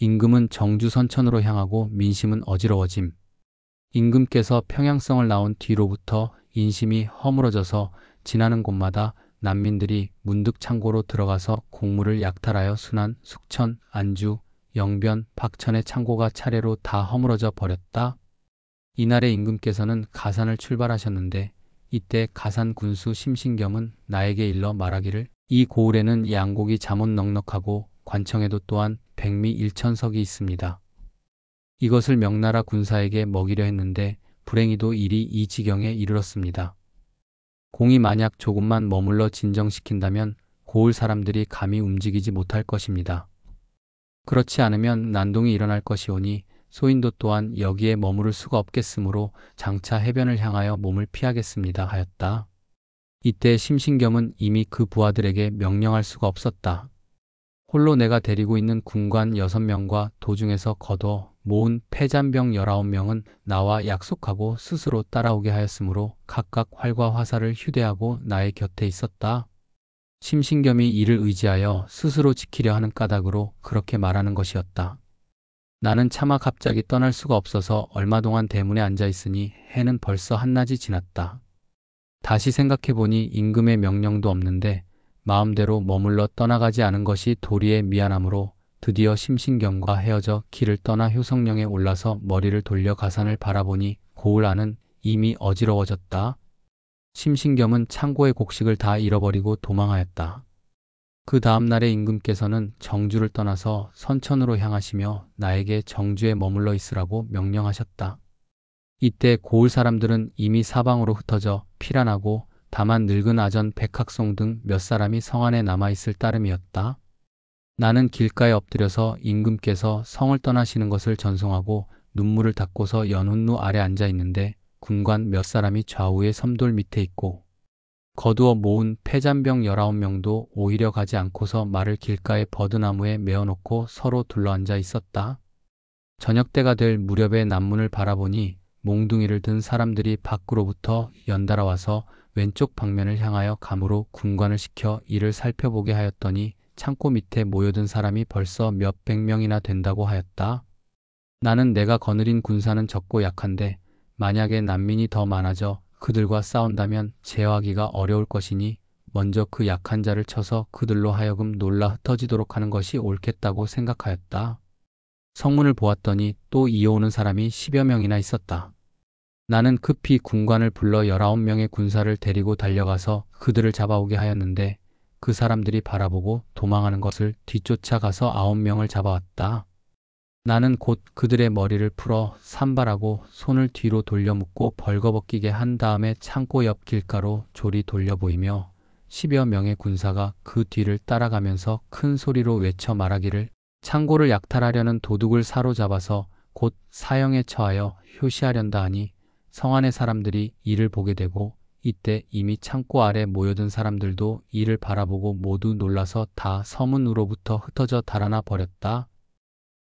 임금은 정주 선천으로 향하고 민심은 어지러워짐. 임금께서 평양성을 나온 뒤로부터 인심이 허물어져서 지나는 곳마다 난민들이 문득 창고로 들어가서 곡물을 약탈하여 순안, 숙천, 안주, 영변, 박천의 창고가 차례로 다 허물어져 버렸다. 이날에 임금께서는 가산을 출발하셨는데 이때 가산 군수 심신겸은 나에게 일러 말하기를 이 고을에는 양곡이 잠옷 넉넉하고 관청에도 또한 백미 1천석이 있습니다. 이것을 명나라 군사에게 먹이려 했는데 불행히도 일이 이 지경에 이르렀습니다. 공이 만약 조금만 머물러 진정시킨다면 고을 사람들이 감히 움직이지 못할 것입니다. 그렇지 않으면 난동이 일어날 것이오니 소인도 또한 여기에 머무를 수가 없겠으므로 장차 해변을 향하여 몸을 피하겠습니다 하였다. 이때 심신겸은 이미 그 부하들에게 명령할 수가 없었다. 홀로 내가 데리고 있는 군관 6명과 도중에서 거둬 모은 패잔병 19명은 나와 약속하고 스스로 따라오게 하였으므로 각각 활과 화살을 휴대하고 나의 곁에 있었다. 심신겸이 이를 의지하여 스스로 지키려 하는 까닭으로 그렇게 말하는 것이었다. 나는 차마 갑자기 떠날 수가 없어서 얼마 동안 대문에 앉아 있으니 해는 벌써 한낮이 지났다. 다시 생각해보니 임금의 명령도 없는데 마음대로 머물러 떠나가지 않은 것이 도리의 미안함으로 드디어 심신겸과 헤어져 길을 떠나 효성령에 올라서 머리를 돌려 가산을 바라보니 고을 안은 이미 어지러워졌다. 심신겸은 창고의 곡식을 다 잃어버리고 도망하였다. 그 다음 날에 임금께서는 정주를 떠나서 선천으로 향하시며 나에게 정주에 머물러 있으라고 명령하셨다. 이때 고을 사람들은 이미 사방으로 흩어져 피란하고 다만 늙은 아전 백학송 등 몇 사람이 성 안에 남아있을 따름이었다. 나는 길가에 엎드려서 임금께서 성을 떠나시는 것을 전송하고 눈물을 닦고서 연훈루 아래 앉아 있는데 군관 몇 사람이 좌우의 섬돌 밑에 있고 거두어 모은 패잔병 19명도 오히려 가지 않고서 말을 길가의 버드나무에 메어놓고 서로 둘러앉아 있었다. 저녁때가 될 무렵에 남문을 바라보니 몽둥이를 든 사람들이 밖으로부터 연달아 와서 왼쪽 방면을 향하여 감으로 군관을 시켜 이를 살펴보게 하였더니 창고 밑에 모여든 사람이 벌써 몇백 명이나 된다고 하였다. 나는 내가 거느린 군사는 적고 약한데 만약에 난민이 더 많아져 그들과 싸운다면 제어하기가 어려울 것이니 먼저 그 약한 자를 쳐서 그들로 하여금 놀라 흩어지도록 하는 것이 옳겠다고 생각하였다. 성문을 보았더니 또 이어오는 사람이 10여 명이나 있었다. 나는 급히 군관을 불러 19명의 군사를 데리고 달려가서 그들을 잡아오게 하였는데 그 사람들이 바라보고 도망하는 것을 뒤쫓아가서 9명을 잡아왔다. 나는 곧 그들의 머리를 풀어 산발하고 손을 뒤로 돌려 묶고 벌거벗기게 한 다음에 창고 옆 길가로 조리 돌려 보이며 10여 명의 군사가 그 뒤를 따라가면서 큰 소리로 외쳐 말하기를 창고를 약탈하려는 도둑을 사로잡아서 곧 사형에 처하여 효시하련다 하니 성 안의 사람들이 이를 보게 되고 이때 이미 창고 아래 모여든 사람들도 이를 바라보고 모두 놀라서 다 서문으로부터 흩어져 달아나 버렸다.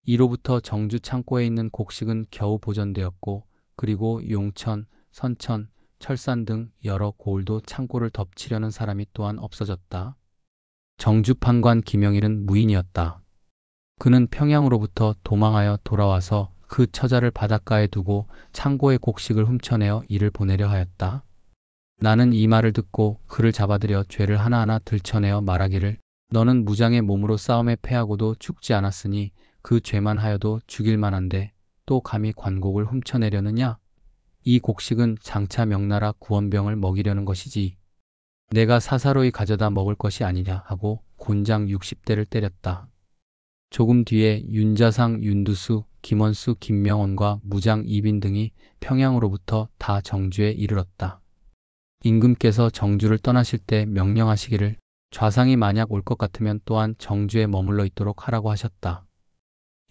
이로부터 정주 창고에 있는 곡식은 겨우 보존되었고 그리고 용천, 선천, 철산 등 여러 고을도 창고를 덮치려는 사람이 또한 없어졌다. 정주 판관 김영일은 무인이었다. 그는 평양으로부터 도망하여 돌아와서 그 처자를 바닷가에 두고 창고의 곡식을 훔쳐내어 이를 보내려 하였다. 나는 이 말을 듣고 그를 잡아들여 죄를 하나하나 들춰내어 말하기를 너는 무장의 몸으로 싸움에 패하고도 죽지 않았으니 그 죄만 하여도 죽일 만한데 또 감히 관곡을 훔쳐내려느냐? 이 곡식은 장차 명나라 구원병을 먹이려는 것이지 내가 사사로이 가져다 먹을 것이 아니냐 하고 곤장 60대를 때렸다. 조금 뒤에 윤자상, 윤두수, 김원수, 김명원과 무장 이빈 등이 평양으로부터 다 정주에 이르렀다. 임금께서 정주를 떠나실 때 명령하시기를 좌상이 만약 올 것 같으면 또한 정주에 머물러 있도록 하라고 하셨다.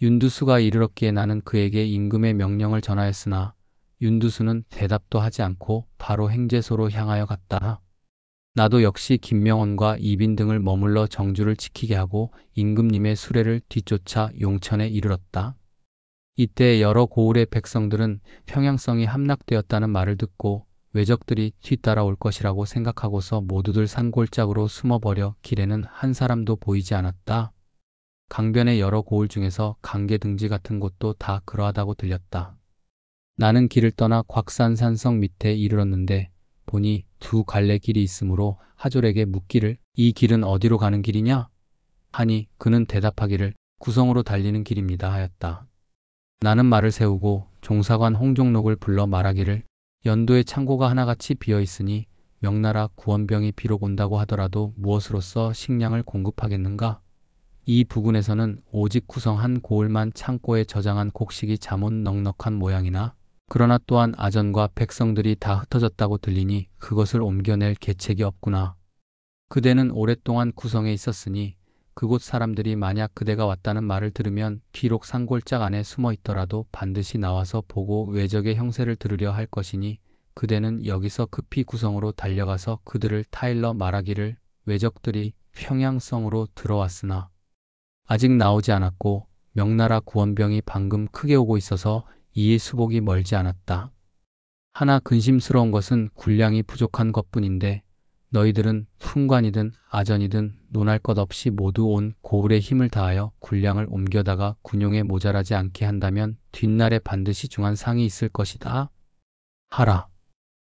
윤두수가 이르렀기에 나는 그에게 임금의 명령을 전하였으나 윤두수는 대답도 하지 않고 바로 행제소로 향하여 갔다. 나도 역시 김명원과 이빈 등을 머물러 정주를 지키게 하고 임금님의 수레를 뒤쫓아 용천에 이르렀다. 이때 여러 고을의 백성들은 평양성이 함락되었다는 말을 듣고 왜적들이 뒤따라올 것이라고 생각하고서 모두들 산골짜기로 숨어버려 길에는 한 사람도 보이지 않았다. 강변의 여러 고을 중에서 강계등지 같은 곳도 다 그러하다고 들렸다. 나는 길을 떠나 곽산산성 밑에 이르렀는데 보니 두 갈래 길이 있으므로 하졸에게 묻기를 이 길은 어디로 가는 길이냐? 하니 그는 대답하기를 구성으로 달리는 길입니다 하였다. 나는 말을 세우고 종사관 홍종록을 불러 말하기를 연도에 창고가 하나같이 비어 있으니 명나라 구원병이 비록 온다고 하더라도 무엇으로써 식량을 공급하겠는가? 이 부근에서는 오직 구성 한 고을만 창고에 저장한 곡식이 잠옷 넉넉한 모양이나 그러나 또한 아전과 백성들이 다 흩어졌다고 들리니 그것을 옮겨낼 계책이 없구나. 그대는 오랫동안 구성에 있었으니 그곳 사람들이 만약 그대가 왔다는 말을 들으면 비록 산골짝 안에 숨어 있더라도 반드시 나와서 보고 외적의 형세를 들으려 할 것이니 그대는 여기서 급히 구성으로 달려가서 그들을 타일러 말하기를 외적들이 평양성으로 들어왔으나 아직 나오지 않았고 명나라 구원병이 방금 크게 오고 있어서 이의 수복이 멀지 않았다. 하나 근심스러운 것은 군량이 부족한 것뿐인데 너희들은 훈관이든 아전이든 논할 것 없이 모두 온 고을에 힘을 다하여 군량을 옮겨다가 군용에 모자라지 않게 한다면 뒷날에 반드시 중한 상이 있을 것이다. 하라.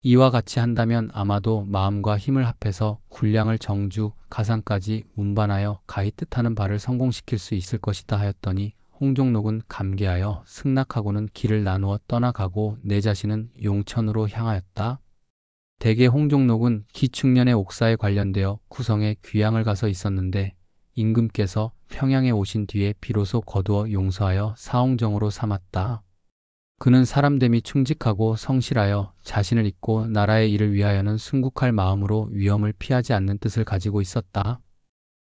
이와 같이 한다면 아마도 마음과 힘을 합해서 군량을 정주, 가산까지 운반하여 가히 뜻하는 바를 성공시킬 수 있을 것이다 하였더니 홍종록은 감개하여 승낙하고는 길을 나누어 떠나가고 내 자신은 용천으로 향하였다. 대개 홍종록은 기축년의 옥사에 관련되어 구성에 귀양을 가서 있었는데 임금께서 평양에 오신 뒤에 비로소 거두어 용서하여 사홍정으로 삼았다. 그는 사람됨이 충직하고 성실하여 자신을 잊고 나라의 일을 위하여는 순국할 마음으로 위험을 피하지 않는 뜻을 가지고 있었다.